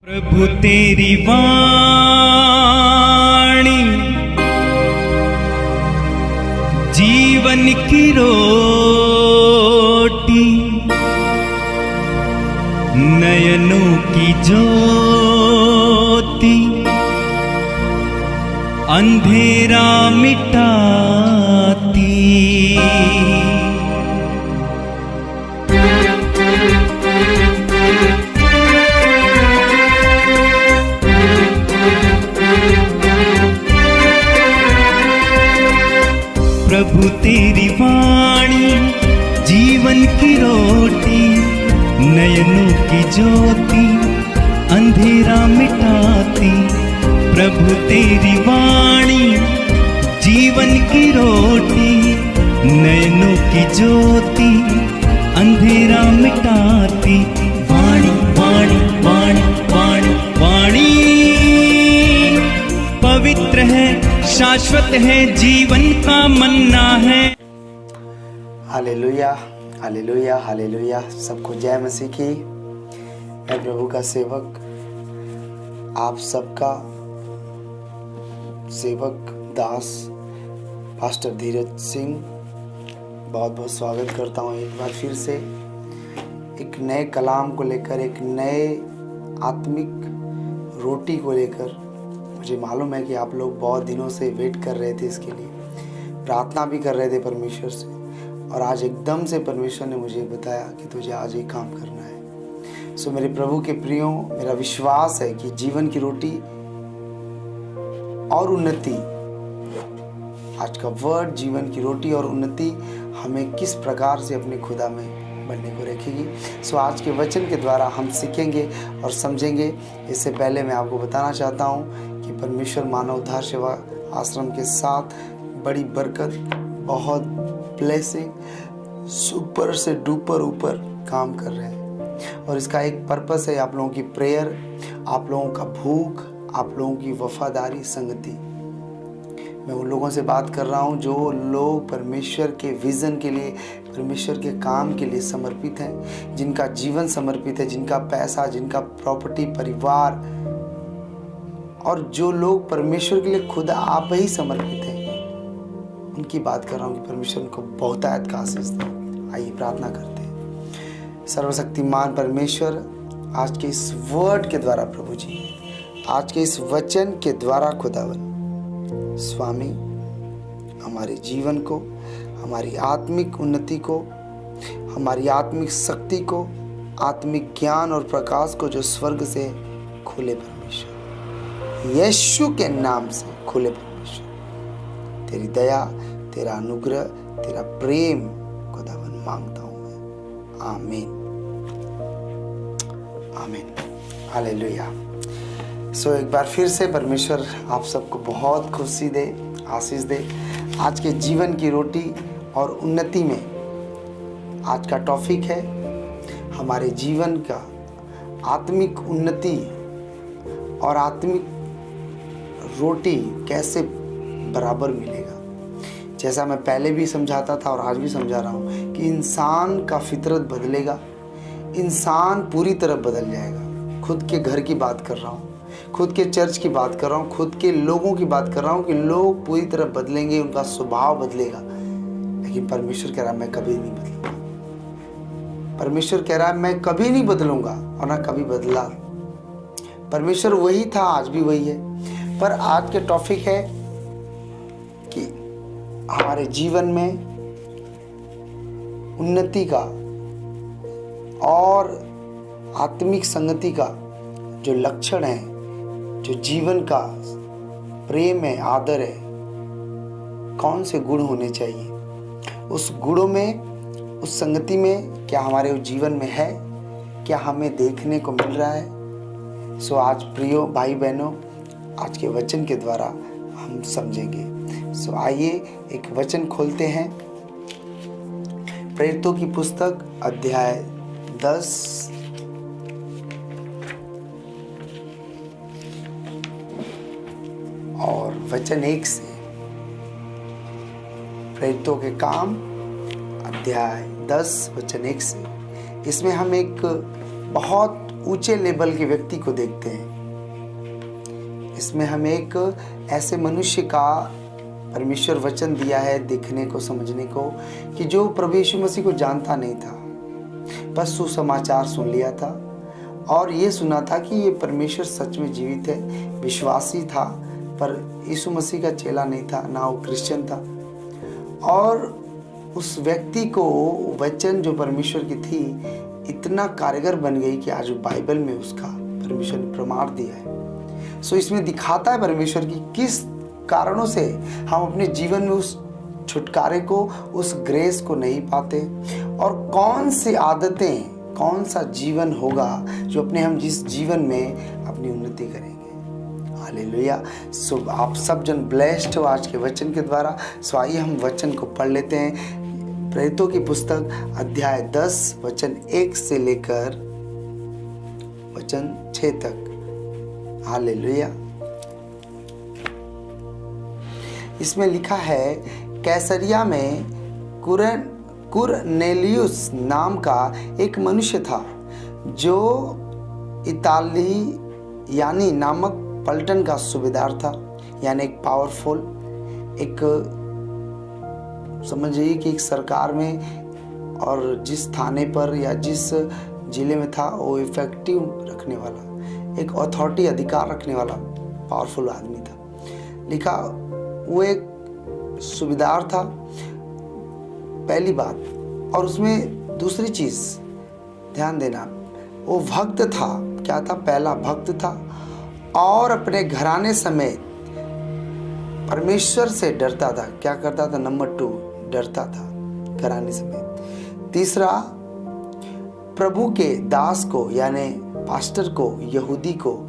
प्रभु तेरी वाणी जीवन की रोटी, नयनों की ज्योति, अंधेरा मिटाती। प्रभु तेरी वाणी जीवन की रोटी, नयनों की ज्योति, अंधेरा मिटाती। प्रभु तेरी वाणी जीवन की रोटी, नयनों की ज्योति, अंधेरा मिटाती। वाणी वाणी वाणी वाणी वाणी पवित्र है, शाश्वत है, जीवन का मन्ना है। Hallelujah hallelujah hallelujah. सबको जय मसीह की। मैं प्रभु का सेवक, आप सबका सेवक दास पास्टर धीरज सिंह बहुत बहुत स्वागत करता हूँ एक बार फिर से एक नए कलाम को लेकर, एक नए आत्मिक रोटी को लेकर। मुझे मालूम है कि आप लोग बहुत दिनों से वेट कर रहे थे, इसके लिए प्रार्थना भी कर रहे थे परमेश्वर से, और आज एकदम से परमेश्वर ने मुझे बताया कि तुझे आज ये काम करना है। सो मेरे प्रभु के प्रियो, मेरा विश्वास है कि जीवन की रोटी और उन्नति, आज का वर्ड जीवन की रोटी और उन्नति हमें किस प्रकार से अपने खुदा में बनने को रखेगी। सो आज के वचन के द्वारा हम सीखेंगे और समझेंगे। इससे पहले मैं आपको बताना चाहता हूँ कि परमेश्वर मानव उद्धार सेवा आश्रम के साथ बड़ी बरकत, बहुत ब्लेसिंग, सुपर से डुपर ऊपर काम कर रहे हैं, और इसका एक पर्पस है आप लोगों की प्रेयर, आप लोगों का भूख, आप लोगों की वफादारी संगति। मैं उन लोगों से बात कर रहा हूँ जो लोग परमेश्वर के विज़न के लिए, परमेश्वर के काम के लिए समर्पित हैं, जिनका जीवन समर्पित है, जिनका पैसा, जिनका प्रॉपर्टी, परिवार, और जो लोग परमेश्वर के लिए खुद आप ही समर्पित हैं, उनकी बात कर रहा हूँ कि परमेश्वर उनको बहुतायत का आशीष दे। आइए प्रार्थना करते हैं। सर्वशक्तिमान परमेश्वर, आज के इस वर्ड के द्वारा प्रभु जी, आज के इस वचन के द्वारा खुदावन स्वामी, हमारे जीवन को, हमारी आत्मिक उन्नति को, हमारी आत्मिक शक्ति को, आत्मिक ज्ञान और प्रकाश को जो स्वर्ग से खुले परमेश्वर, यीशु के नाम से खुले परमेश्वर। तेरी दया, तेरा अनुग्रह, तेरा प्रेम खुदावन मांगता हूं मैं। आमीन आमीन हालेलुया। सो एक बार फिर से परमेश्वर आप सबको बहुत खुशी दे, आशीष दे। आज के जीवन की रोटी और उन्नति में आज का टॉपिक है हमारे जीवन का आत्मिक उन्नति और आत्मिक रोटी कैसे बराबर मिलेगा। जैसा मैं पहले भी समझाता था और आज भी समझा रहा हूँ कि इंसान का फितरत बदलेगा, इंसान पूरी तरह बदल जाएगा। खुद के घर की बात कर रहा हूँ, खुद के चर्च की बात कर रहा हूँ, खुद के लोगों की बात कर रहा हूँ कि लोग पूरी तरह बदलेंगे, उनका स्वभाव बदलेगा। लेकिन परमेश्वर कह रहा है मैं कभी नहीं बदलूंगा। परमेश्वर कह रहा है मैं कभी नहीं बदलूंगा, और ना कभी बदला। परमेश्वर वही था, आज भी वही है। पर आज के टॉपिक है कि हमारे जीवन में उन्नति का और आत्मिक संगति का जो लक्षण है, जो जीवन का प्रेम है, आदर है, कौन से गुण होने चाहिए, उस गुणों में, उस संगति में क्या हमारे जीवन में है, क्या हमें देखने को मिल रहा है। सो आज प्रियो भाई बहनों, आज के वचन के द्वारा हम समझेंगे। सो आइए एक वचन खोलते हैं। प्रेरितों की पुस्तक अध्याय 10 और वचन 1 से। प्रेरितों के काम अध्याय 10 वचन 1 से। इसमें हम एक बहुत ऊंचे लेवल के व्यक्ति को देखते हैं। इसमें हमें एक ऐसे मनुष्य का परमेश्वर वचन दिया है देखने को, समझने को, कि जो प्रभु यीशु मसीह को जानता नहीं था, बस सुसमाचार सुन लिया था और ये सुना था कि ये परमेश्वर सच में जीवित है, विश्वासी था, पर यीशु मसीह का चेला नहीं था, ना वो क्रिश्चियन था। और उस व्यक्ति को वचन जो परमेश्वर की थी इतना कारगर बन गई कि आज बाइबल में उसका परमेश्वर ने प्रमाण दिया है। सो इसमें दिखाता है परमेश्वर की किस कारणों से हम अपने जीवन में उस छुटकारे को, उस ग्रेस को नहीं पाते, और कौन सी आदतें, कौन सा जीवन होगा जो अपने हम जिस जीवन में अपनी उन्नति करेंगे। हालेलुया। सो आप सब जन ब्लेस्ड हो आज के वचन के द्वारा। सो आइए हम वचन को पढ़ लेते हैं। प्रेरितों की पुस्तक अध्याय 10 वचन 1 से लेकर वचन 6 तक। हालेलुया। इसमें लिखा है, कैसरिया में कुरनेलियुस नाम का एक मनुष्य था जो इतालियानी नामक पलटन का सूबेदार था, यानी एक पावरफुल, एक समझिए कि एक सरकार में और जिस थाने पर या जिस जिले में था वो इफेक्टिव रखने वाला, एक अथॉरिटी, अधिकार रखने वाला पावरफुल आदमी था। लिखा वो एक सूबेदार था, पहली बात। और उसमें दूसरी चीज ध्यान देना, वो भक्त था। क्या था? पहला भक्त था और अपने घराने समेत परमेश्वर से डरता था। क्या करता था? नंबर 2, डरता था घराने समेत। तीसरा, प्रभु के दास को यानी पास्टर को, यहूदी को,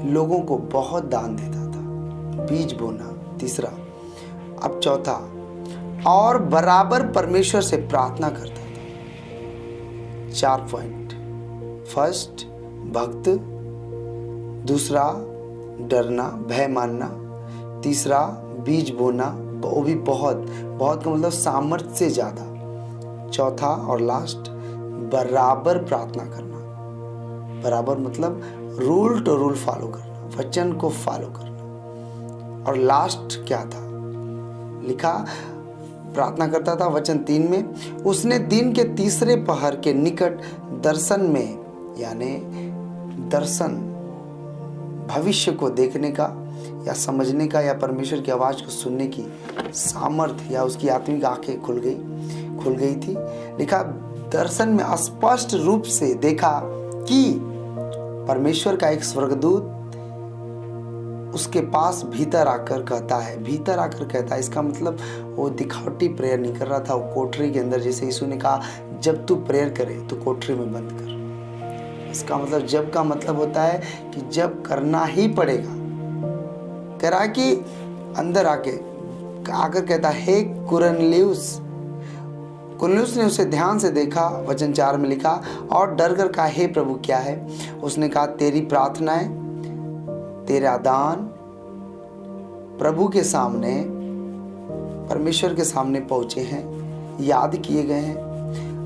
लोगों को बहुत दान देता था, बीज बोना। तीसरा। अब चौथा, और बराबर परमेश्वर से प्रार्थना करता था। 4 पॉइंट। फर्स्ट, भक्त। दूसरा, डरना, भय मानना। तीसरा, बीज बोना, वो भी बहुत का मतलब सामर्थ्य से ज्यादा। चौथा और लास्ट, बराबर प्रार्थना करना। बराबर मतलब रूल टू रूल फॉलो करना, वचन को फॉलो करना। और लास्ट क्या था? लिखा, प्रार्थना करता था वचन 3 में, उसने दिन के तीसरे पहर के निकट दर्शन में, यानी दर्शन भविष्य को देखने का या समझने का या परमेश्वर की आवाज को सुनने की सामर्थ्य या उसकी आत्मिक आंखें खुल गई थी। लिखा, दर्शन में स्पष्ट रूप से देखा कि परमेश्वर का एक स्वर्गदूत उसके पास भीतर आकर कहता है। इसका मतलब वो दिखावटी प्रेयर नहीं कर रहा था, वो कोठरी के अंदर, जैसे यीशु ने कहा जब तू प्रेयर करे तो कोठरी में बंद कर। इसका मतलब जब का मतलब होता है कि जब करना ही पड़ेगा। कह रहा है कि अंदर आकर कहता है, हे कुरनेलियुस ने उसे ध्यान से देखा। वचन 4 में लिखा, और डर कर कहा, हे प्रभु क्या है? उसने कहा, तेरी प्रार्थनाएं, तेरा दान प्रभु के सामने, परमेश्वर के सामने पहुंचे हैं, याद किए गए हैं।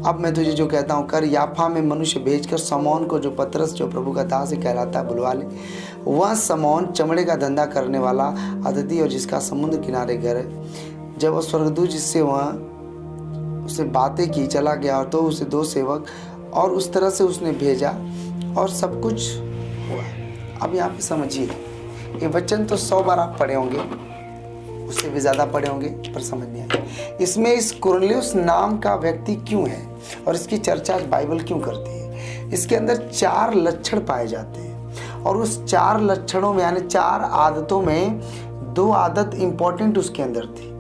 अब मैं तुझे जो कहता हूं कर, याफा में मनुष्य भेजकर समौन को, जो पतरस जो प्रभु का दास से कहलाता है, बुलवा ले। वह समौन चमड़े का धंधा करने वाला अतिथि और जिसका समुद्र किनारे घर है। जब वह स्वर्गदूत जिससे वह उससे बातें की चला गया, और तो उसे 2 सेवक और उस तरह से उसने भेजा और सब कुछ हुआ। अब यहाँ पे समझिए, ये वचन तो 100 बार आप पढ़े होंगे, उससे भी ज़्यादा पढ़े होंगे, पर समझ नहीं आए इसमें इस कुरनेलियुस नाम का व्यक्ति क्यों है और इसकी चर्चा बाइबल क्यों करती है। इसके अंदर 4 लक्षण पाए जाते हैं और उस 4 लक्षणों में यानी 4 आदतों में 2 आदत इंपॉर्टेंट उसके अंदर थी।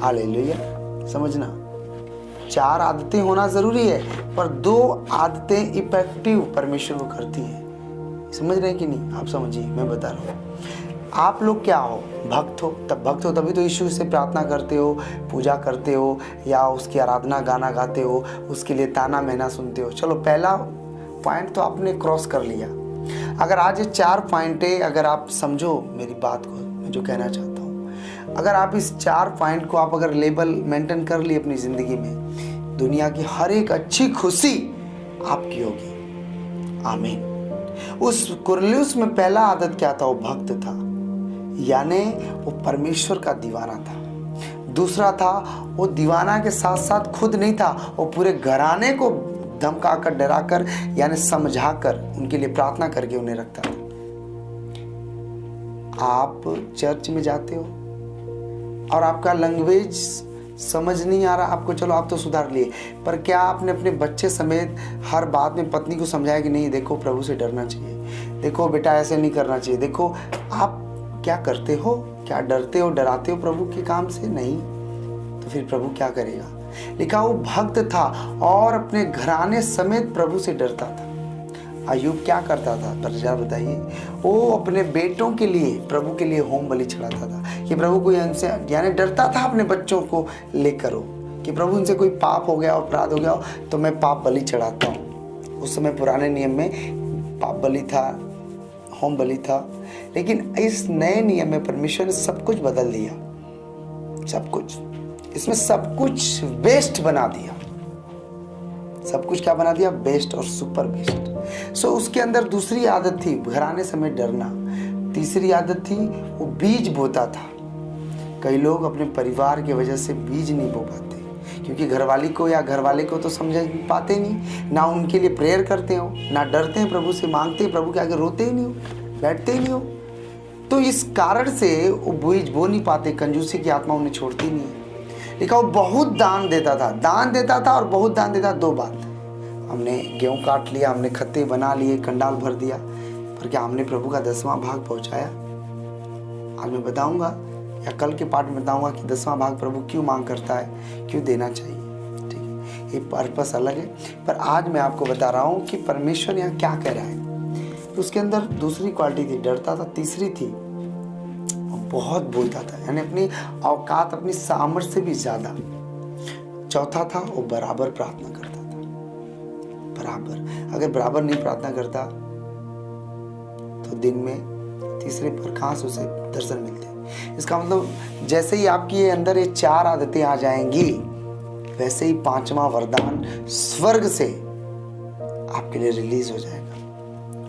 हालेलुया। समझना, 4 आदतें होना ज़रूरी है, पर 2 आदतें इफेक्टिव परमेश्वर को करती है। समझ रहे हैं कि नहीं? आप समझिए, मैं बता रहा हूँ। आप लोग क्या हो? भक्त हो। तब भक्त हो तभी तो यीशु से प्रार्थना करते हो, पूजा करते हो, या उसकी आराधना गाना गाते हो, उसके लिए ताना महना सुनते हो। चलो, पहला पॉइंट तो आपने क्रॉस कर लिया। अगर आज ये 4 पॉइंटें अगर आप समझो मेरी बात को, मैं जो कहना चाहता हूँ, अगर आप इस 4 पॉइंट को आप अगर लेवल मेंटेन कर लिए अपनी ज़िंदगी में, दुनिया की हर एक अच्छी खुशी आपकी होगी। आमीन। उस कुरलियुस में पहला आदत क्या था? वो भक्त था, यानी वो परमेश्वर का दीवाना था। दूसरा था, वो दीवाना के साथ साथ खुद नहीं था, वो पूरे घराने को धमकाकर, डराकर, यानी समझाकर, उनके लिए प्रार्थना करके उन्हें रखता था। आप चर्च में जाते हो और आपका लैंग्वेज समझ नहीं आ रहा आपको, चलो आप तो सुधार लिए, पर क्या आपने अपने बच्चे समेत हर बात में पत्नी को समझाया कि नहीं देखो प्रभु से डरना चाहिए, देखो बेटा ऐसे नहीं करना चाहिए, देखो आप क्या करते हो, क्या डरते हो, डराते हो प्रभु के काम से? नहीं, तो फिर प्रभु क्या करेगा? लिखा वो भक्त था और अपने घराने समेत प्रभु से डरता था। अय्यूब क्या करता था जरा बताइए? वो अपने बेटों के लिए, प्रभु के लिए होम बलि चढ़ाता था कि प्रभु को इनसे, यानी डरता था अपने बच्चों को लेकर हो कि प्रभु इनसे कोई पाप हो गया, अपराध हो गया तो मैं पाप बलि चढ़ाता हूँ। उस समय पुराने नियम में पाप बलि था, होम बलि था, लेकिन इस नए नियम में परमेश्वर ने सब कुछ बदल दिया, सब कुछ, इसमें सब कुछ बेस्ट बना दिया। सब कुछ क्या बना दिया? बेस्ट और सुपर बेस्ट। सो उसके अंदर दूसरी आदत थी घराने समेत डरना। तीसरी आदत थी वो बीज बोता था। कई लोग अपने परिवार की वजह से बीज नहीं बो पाते, क्योंकि घरवाली को या घरवाले को तो समझ पाते नहीं, ना उनके लिए प्रेयर करते हो, ना डरते हैं प्रभु से, मांगते हैं प्रभु के आगे, रोते ही नहीं हो, बैठते ही नहीं हो, तो इस कारण से वो बीज बो नहीं पाते, कंजूसी की आत्मा उन्हें छोड़ती नहीं है। लिखा वो बहुत दान देता था और बहुत दान देता। दो बात, हमने गेहूं काट लिया, हमने खत्ते बना लिए, कंडाल भर दिया, पर क्या हमने प्रभु का 10वां भाग पहुंचाया? आज मैं बताऊंगा या कल के पाठ में बताऊंगा कि 10वां भाग प्रभु क्यों मांग करता है, क्यों देना चाहिए। ठीक है, ये पर्पस अलग है, पर आज मैं आपको बता रहा हूँ कि परमेश्वर यहाँ क्या कह रहा है। तो उसके अंदर दूसरी क्वालिटी थी, डरता था। तीसरी थी बहुत बोलता था, यानी अपनी औकात, अपनी सामर्थ्य से भी ज्यादा। चौथा था वो बराबर प्रार्थना करता था, बराबर। अगर बराबर नहीं प्रार्थना करता तो दिन में तीसरे पर कहां से उसे दर्शन मिलते। इसका मतलब जैसे ही आपकी ये अंदर ये 4 आदतें आ जाएंगी, वैसे ही 5वां वरदान स्वर्ग से आपके लिए रिलीज हो जाएगा।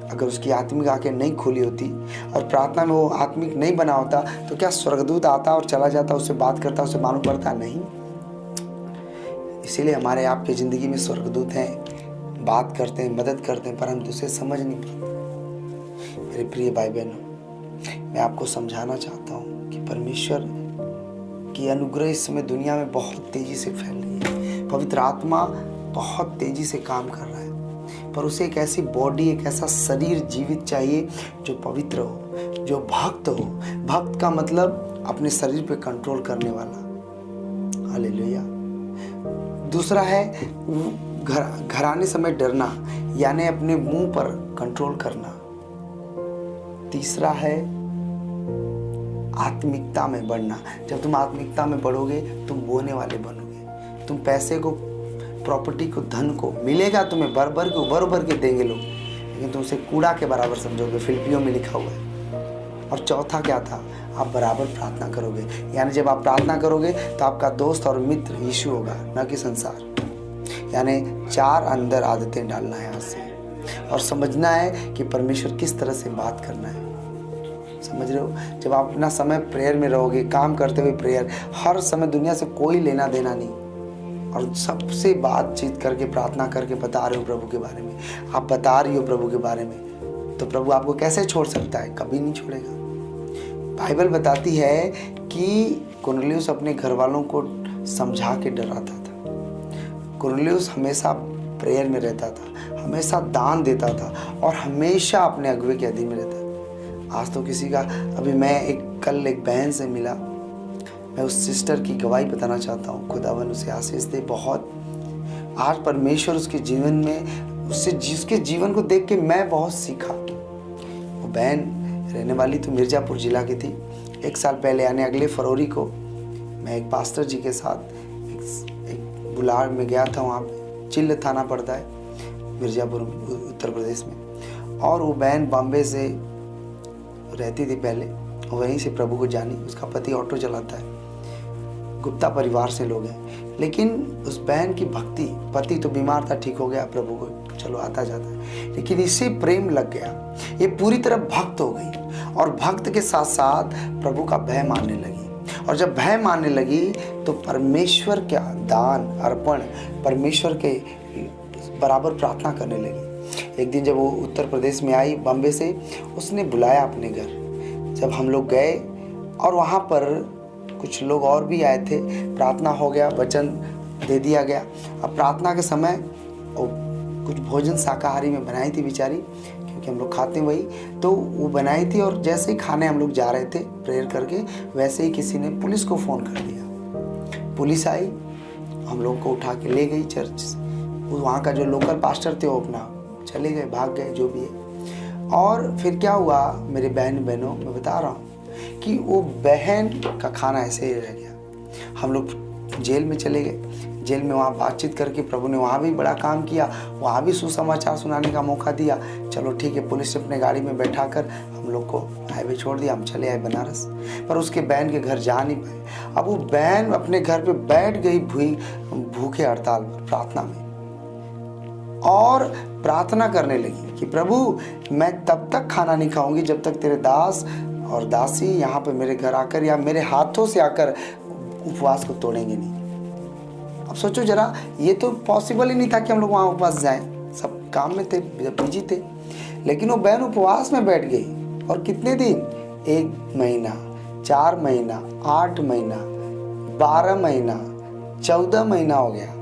अगर उसकी आत्मिक आंखें नहीं खुली होती और प्रार्थना में वो आत्मिक नहीं बना होता, तो क्या स्वर्गदूत आता और चला जाता, उससे बात करता, उसे मालूम पड़ता? नहीं। इसीलिए हमारे आपके जिंदगी में स्वर्गदूत हैं, बात करते हैं, मदद करते हैं, परंतु उसे समझ नहीं पाते। मेरे प्रिय भाई बहनों, मैं आपको समझाना चाहता हूँ कि परमेश्वर की अनुग्रह इस समय दुनिया में बहुत तेजी से फैल रही है। पवित्र आत्मा बहुत तेजी से काम कर रहा है, पर उसे एक ऐसी बॉडी, एक ऐसा शरीर जीवित चाहिए जो पवित्र हो, जो भक्त हो। भक्त का मतलब अपने शरीर पे कंट्रोल करने वाला। हालेलुया। दूसरा है घराने समय डरना, यानी अपने मुंह पर कंट्रोल करना। तीसरा है आत्मिकता में बढ़ना। जब तुम आत्मिकता में बढ़ोगे, तुम बोने वाले बनोगे। तुम पैसे को, प्रॉपर्टी को, धन को मिलेगा, तुम्हें भर भर के देंगे लोग, लेकिन तुम उसे कूड़ा के बराबर समझोगे। फिलिपियों में लिखा हुआ है। और चौथा क्या था? आप बराबर प्रार्थना करोगे, यानी जब आप प्रार्थना करोगे तो आपका दोस्त और मित्र यीशु होगा, न कि संसार। यानी 4 अंदर आदतें डालना है आज से, और समझना है कि परमेश्वर किस तरह से बात करना है। समझ रहे हो? जब आप अपना समय प्रेयर में रहोगे, काम करते हुए प्रेयर, हर समय दुनिया से कोई लेना देना नहीं, और सबसे बातचीत करके, प्रार्थना करके बता रहे हो प्रभु के बारे में, आप बता रही हो प्रभु के बारे में, तो प्रभु आपको कैसे छोड़ सकता है? कभी नहीं छोड़ेगा। बाइबल बताती है कि कुरनेलियुस अपने घर वालों को समझा के डराता था। कुरनेलियुस हमेशा प्रेयर में रहता था, हमेशा दान देता था, और हमेशा अपने अगुवे के अधीन में रहता था। आज तो किसी का, अभी मैं कल एक बहन से मिला, मैं उस सिस्टर की गवाही बताना चाहता हूँ। खुदावन उसे आशीष दे। बहुत आज परमेश्वर उसके जीवन में, उसके जीवन को देख के मैं बहुत सीखा। वो बहन रहने वाली तो मिर्ज़ापुर जिला की थी। 1 साल पहले, यानी अगले फरवरी को, मैं एक पास्टर जी के साथ एक बुलाड़ में गया था। वहाँ पे चिल्ल थाना पड़ता है मिर्ज़ापुर में, उत्तर प्रदेश में। और वो बहन बॉम्बे से रहती थी पहले, वहीं से प्रभु को जानी। उसका पति ऑटो चलाता है, गुप्ता परिवार से लोग हैं। लेकिन उस बहन की भक्ति, पति तो बीमार था, ठीक हो गया, प्रभु को चलो आता जाता है, लेकिन इसे प्रेम लग गया, ये पूरी तरह भक्त हो गई और भक्त के साथ साथ प्रभु का भय मानने लगी। और जब भय मानने लगी तो परमेश्वर का दान अर्पण, परमेश्वर के बराबर प्रार्थना करने लगी। एक दिन जब वो उत्तर प्रदेश में आई बॉम्बे से, उसने बुलाया अपने घर। जब हम लोग गए और वहाँ पर कुछ लोग और भी आए थे, प्रार्थना हो गया, वचन दे दिया गया। अब प्रार्थना के समय वो कुछ भोजन शाकाहारी में बनाई थी बेचारी, क्योंकि हम लोग खाते हैं वही, तो वो बनाई थी। और जैसे ही खाने हम लोग जा रहे थे प्रेयर करके, वैसे ही किसी ने पुलिस को फ़ोन कर दिया। पुलिस आई, हम लोग को उठा के ले गई चर्च। वहाँ का जो लोकल पास्टर थे वो अपना चले गए, भाग गए, जो भी है। और फिर क्या हुआ मेरे बहनों, मैं बता रहा हूँ कि वो बहन का खाना ऐसे ही रह गया। हम लोग जेल में चले गए, जेल में वहाँ बातचीत करके प्रभु ने वहाँ भी बड़ा काम किया, वहाँ भी सुसमाचार सुनाने का मौका दिया। चलो ठीक है, पुलिस ने अपने गाड़ी में बैठा कर हम लोग को हाईवे छोड़ दिया, हम चले आए बनारस। पर उसके बहन के घर जा नहीं पाए। अब वो बहन अपने घर पे बैठ गई भूखे हड़ताल पर प्रार्थना में, और प्रार्थना करने लगी कि प्रभु मैं तब तक खाना नहीं खाऊंगी जब तक तेरे दास और दासी यहाँ पे मेरे घर आकर या मेरे हाथों से आकर उपवास को तोड़ेंगे नहीं। अब सोचो जरा, ये तो पॉसिबल ही नहीं था कि हम लोग वहाँ उपवास जाएं, सब काम में थे, बिजी थे। लेकिन वो बहन उपवास में बैठ गई। और कितने दिन? 1 महीना, 4 महीना, 8 महीना, 12 महीना, 14 महीना हो गया,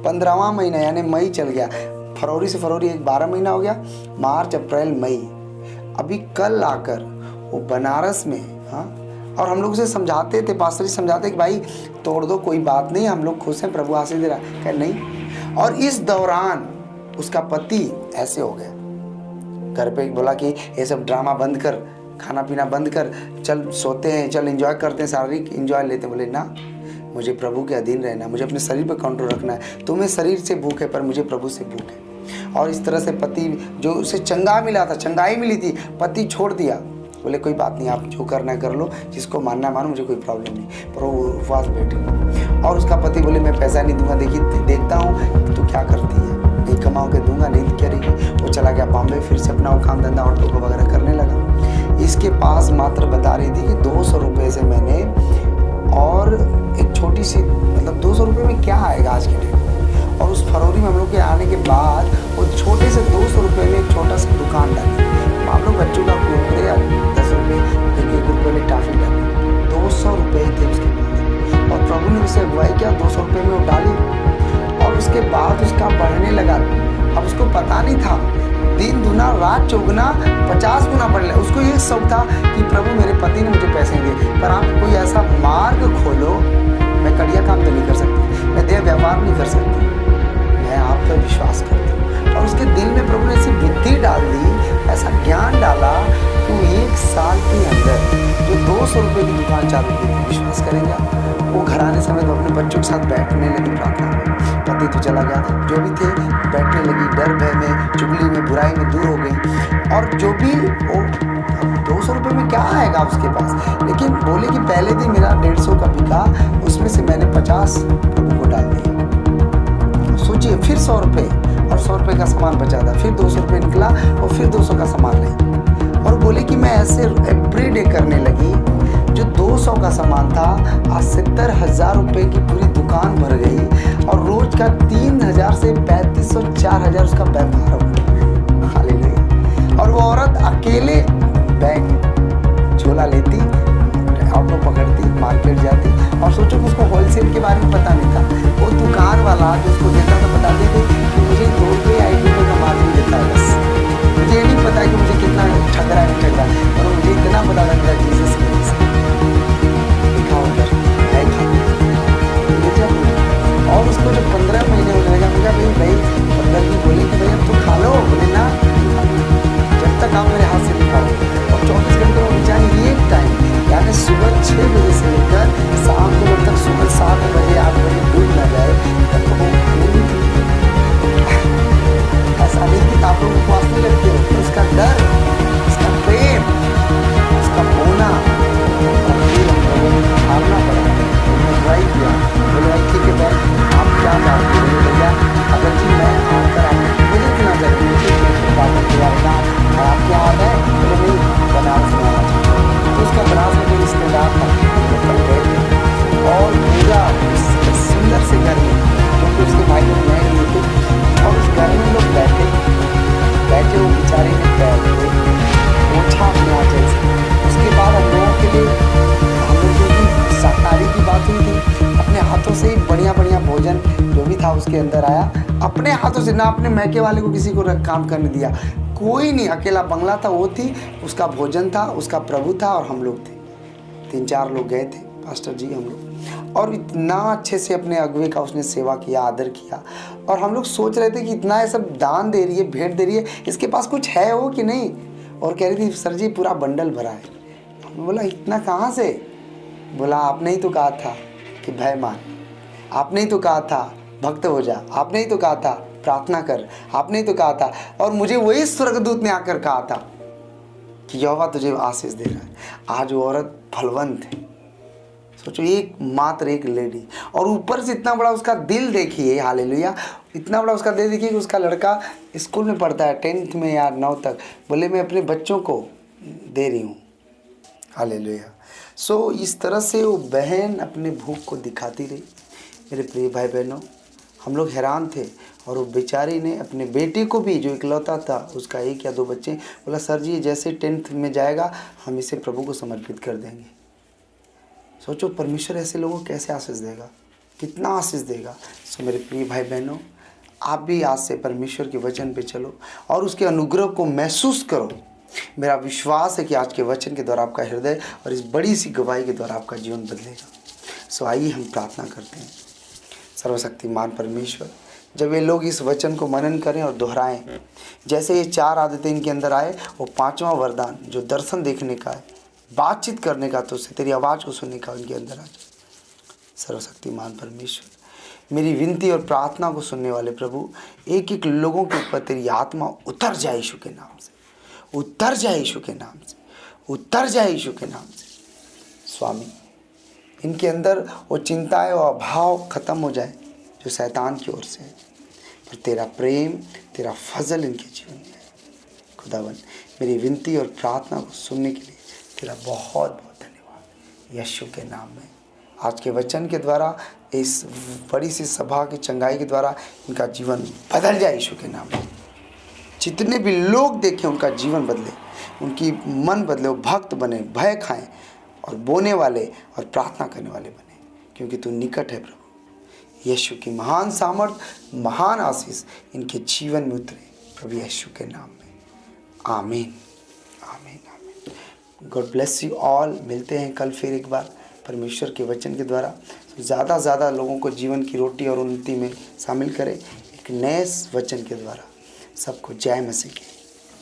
15वां महीना यानी मई चल गया। फरवरी से फरवरी 12 महीना हो गया, मार्च, अप्रैल, मई। अभी कल आकर वो बनारस में, हाँ, और हम लोग उसे समझाते थे, पास्टर जी समझाते कि भाई तोड़ दो, कोई बात नहीं, हम लोग खुश हैं, प्रभु आशीष दे रहा है। कह नहीं। और इस दौरान उसका पति ऐसे हो गया, घर पे बोला कि ये सब ड्रामा बंद कर, खाना पीना बंद कर, चल सोते हैं, चल एंजॉय करते हैं, शारीरिक एंजॉय लेते हैं। बोले ना, मुझे प्रभु के अधीन रहना, मुझे अपने शरीर पर कंट्रोल रखना है। तुम्हें शरीर से भूख है पर मुझे प्रभु से भूख है। और इस तरह से पति, जो उसे चंगा मिला था, चंगाई मिली थी, पति छोड़ दिया। बोले कोई बात नहीं, आप जो करना है कर लो, जिसको मानना मानो, मुझे कोई प्रॉब्लम नहीं। पर वो उपवास बैठे। और उसका पति बोले मैं पैसा नहीं दूंगा, देखिए देखता हूँ तू क्या करती है, नहीं कमाओ के दूंगा, नहीं करेगी। वो चला गया बॉम्बे, फिर से अपना वो काम धंधा ऑटो को वगैरह करने लगा। इसके पास मात्र बता रही थी कि 200 रुपये से मैंने, और एक छोटी सी, मतलब 200 रुपये में क्या आएगा आज के डेट। और उस फरवरी में हम लोग के आने के बाद वो छोटे से 200 रुपये में एक छोटा सा दुकान डाली। हम लोग बच्चों का कुरकुरे 10 रुपये, देखिए कुरकुरे में टाफी डाली, 200 रुपये थे उसके पास। और प्रभु ने उसे अगुवाई किया, 200 रुपये में वो डाली। और उसके बाद उसका बढ़ने लगा। अब उसको पता नहीं था, दिन दुना रात चौगुना 50 गुना बढ़ रहा। उसको ये शौक था कि प्रभु मेरे पति ने मुझे पैसे दिए, पर आप कोई ऐसा मार्ग खोलो, मैं कड़िया काम तो नहीं कर सकती, मैं देह व्यापार नहीं कर सकती, मैं आप पर विश्वास करती हूँ। और उसके दिल में प्रभु ने ऐसी बुद्धि डाल दी, ऐसा ज्ञान डाला कि 1 साल के अंदर जो 200 रुपये की दुकान चालू की, विश्वास करेंगे, वो घर आने समय तो अपने बच्चों के साथ बैठने लगी प्रार्थना में। पति तो चला गया, जो भी थे बैठने लगी, डर भय में, चुगली में, बुराई में दूर हो गई। और जो भी वो 200 रुपये में क्या आएगा उसके पास। लेकिन बोले कि पहले दिन मेरा 150 का बिका, उसमें से मैंने 50 प्रभु को डाल दिया। सोचिए, फिर 100 रुपये, और 100 रुपये का सामान बचा था, फिर 200 रुपये निकला, और फिर 200 का सामान ली। और बोले कि मैं ऐसे एवरी डे करने लगी। जो 200 का सामान था, आज 70,000 रुपये की पूरी दुकान भर गई। और रोज का 3,000 से 3,500, 4,000 उसका व्यापार हो गया। हालेलुया। और वो औरत अकेले बैग झोला लेती, ऑटो पकड़ती, मार्केट जाती। और सोचो कि उसको होलसेल के बारे में पता नहीं था। वो दुकान वाला जो उसको देता था, बताते थे कि मुझे 2 रुपये 1 रुपये का मार्जिन देता है, बस मुझे ये नहीं पता कि मुझे कितना ठग रहा है, नहीं ठग रहा है, और मुझे इतना पता था मेरा जीसस के लिखा होकर है खाने। और उसको जब 15 महीने होने लगा, मुझे भाई 15 दिन बोले कि भाई अब तो खा लो। बोले ना, जब तक आप मेरे हाथ से नहीं खाओ। और 24 घंटे में बेचारी एक टाइम, यानी सुबह 6 बजे से लेकर शाम को जब तक सुबह 7 बजे 8 बजे डूब ना जाए, तब तो वो उसके अंदर आया, अपने हाथों से, ना अपने मैके वाले को किसी को काम करने दिया, कोई नहीं, अकेला बंगला था, वो थी, उसका भोजन था, उसका प्रभु था और हम लोग थे। 3-4 लोग गए थे, पास्टर जी हम लोग, और इतना अच्छे से अपने अगुवे का उसने सेवा किया, आदर किया। और हम लोग सोच रहे थे कि इतना ये सब दान दे रही है, भेंट दे रही है, इसके पास कुछ है हो कि नहीं। और कह रही थी सर जी पूरा बंडल भरा है। हमने बोला इतना कहाँ से? बोला आपने ही तो कहा था कि भय मान, आपने ही तो कहा था भक्त हो जा, आपने ही तो कहा था प्रार्थना कर, आपने ही तो कहा था। और मुझे वही स्वर्गदूत ने आकर कहा था कि यहोवा तुझे आशीष दे रहा है। आज वो औरत फलवंत है। सोचो, एक मात्र एक लेडी, और ऊपर से इतना बड़ा उसका दिल देखिए, हालेलुया, इतना बड़ा उसका दिल देखिए कि उसका लड़का स्कूल में पढ़ता है 10th में या 9 तक, बोले मैं अपने बच्चों को दे रही हूँ, हालेलुया। सो इस तरह से वो बहन अपने भूख को दिखाती रही। मेरे प्रिय भाई बहनों, हम लोग हैरान थे। और वो बेचारी ने अपने बेटे को भी, जो इकलौता था, उसका 1 या 2 बच्चे, बोला सर जी जैसे 10th में जाएगा हम इसे प्रभु को समर्पित कर देंगे। सोचो परमेश्वर ऐसे लोगों को कैसे आशीष देगा, कितना आशीष देगा। सो मेरे प्रिय भाई बहनों, आप भी आज से परमेश्वर के वचन पे चलो और उसके अनुग्रह को महसूस करो। मेरा विश्वास है कि आज के वचन के द्वारा आपका हृदय और इस बड़ी सी गवाही के द्वारा आपका जीवन बदलेगा। सो आइए हम प्रार्थना करते हैं। सर्वशक्तिमान परमेश्वर, जब ये लोग इस वचन को मनन करें और दोहराएं, जैसे ये 4 आदतें इनके अंदर आए, वो 5वां वरदान जो दर्शन देखने का है, बातचीत करने का, तो उससे तेरी आवाज़ को सुनने का उनके अंदर आ जाए। सर्वशक्तिमान परमेश्वर, मेरी विनती और प्रार्थना को सुनने वाले प्रभु, एक एक लोगों के ऊपर तेरी आत्मा उतर जाए यीशु के नाम से, उतर जाए यीशु के नाम से, उतर जाए यीशु के नाम से। स्वामी, इनके अंदर वो चिंताएं और अभाव खत्म हो जाए जो शैतान की ओर से है, पर तेरा प्रेम, तेरा फजल इनके जीवन में है। खुदावन, मेरी विनती और प्रार्थना को सुनने के लिए तेरा बहुत बहुत धन्यवाद यीशु के नाम में। आज के वचन के द्वारा, इस बड़ी सी सभा की चंगाई के द्वारा इनका जीवन बदल जाए यीशु के नाम में। जितने भी लोग देखें उनका जीवन बदले, उनकी मन बदले, वो भक्त बने, भय खाएं और बोने वाले और प्रार्थना करने वाले बने, क्योंकि तू निकट है प्रभु। यीशु की महान सामर्थ, महान आशीष इनके जीवन में उतरे प्रभु यीशु के नाम में। आमीन, आमीन, आमीन। God bless you all. मिलते हैं कल फिर एक बार परमेश्वर के वचन के द्वारा। ज़्यादा से ज़्यादा लोगों को जीवन की रोटी और उन्नति में शामिल करें, एक नए वचन के द्वारा। सबको जय मसीह की।